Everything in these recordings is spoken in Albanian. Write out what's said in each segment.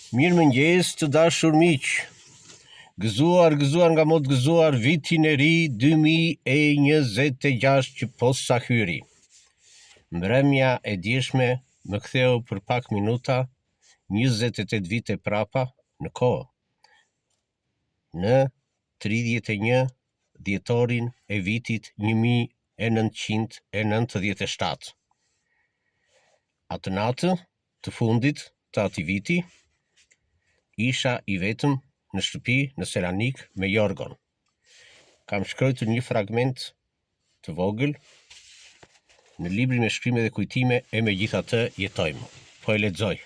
Mirëmëngjes të dashur miq. Gëzuar nga më të gëzuar vitin e ri 2026 që posa hyri. Mbrëmja e djeshme më ktheu për pak minuta 28 vite prapa në kohë. Në 31 dhjetorin e vitit 1997. Atë natë të fundit të atij viti, isha i vetëm në shtëpi në Selanik me Jorgon. Kam shkruar një fragment të vogël në librin me shkrime dhe kujtime e megjithatë jetojmë. Po e lexoj.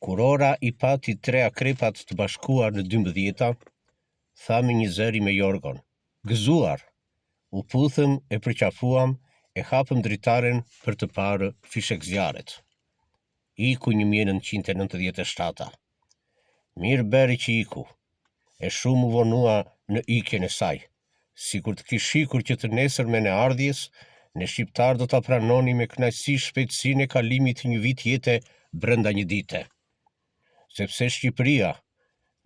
Kur ora i pati 3 akrepat të bashkuar në 12-ta, tha me një zëri me Jorgon: "Gëzuar." U puthëm e përqafuam e hapëm dritaren për të parë fishek zjarret. Iku 1997. Mirë beri që iku, e shumë u vonua në ikjen e saj, sikur të kish shikur që të nesërmen e ardhjes, ne shqiptar do ta pranoni me kënaqësi shpejtësinë e kalimit të një vit jete brenda një dite. Sepse Shqipëria,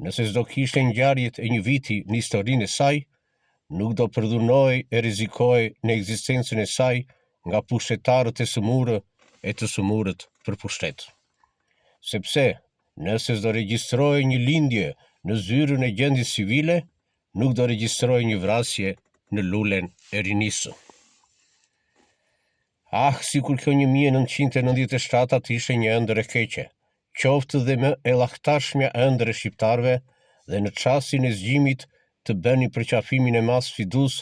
nëse s'do kishte ngjarjet e një viti në historinë e saj, nuk do përdhunoj e rizikoj në ekzistencën e saj nga pushtetarët e sëmurë e të sëmurët për pushtet. Sepse, nëse s'do regjistroj një lindje në zyrën e gjendjes civile, nuk do regjistroj një vrasje në lulen e rinisë. Sikur kjo 1997 të ishe një ëndër e keqe, qoftë dhe më e llahtarshmja ëndër e shqiptarëve, dhe në çastin e zgjimit të bëni përqafimin e mas fidus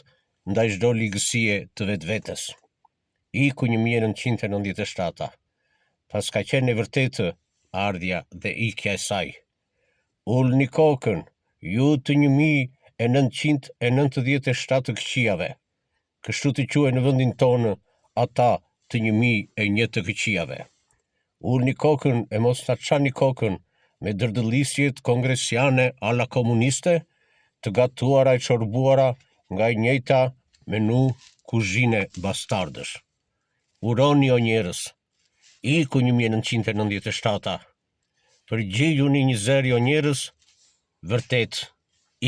ndaj çdo ligësie të vetvetes. Iku 1997, pas ka qenë e vërtetë ardhja dhe ikja e saj. Ulni kokën, ju të 1997 të këqijave, kështu të quaj në vendin tonë ata të 1001 të këqijave. Ulni kokën e mos na çani kokën me dërdëllisjet kongresiane alla komuniste, të gatuara e çorbuara nga e njëjta menu kuzhine bastardësh. Uroni o njerëz, iku 1997, përgjigjuni një zëri o njerëz, vërtet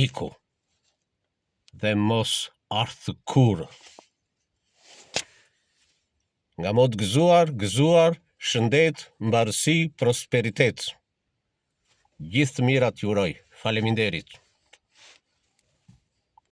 iku. Dhe mos ardhë kur. Nga më të gëzuar, shëndet, mbarësi, prosperitet. Gjithë të mirat ju uroj. Faleminderit.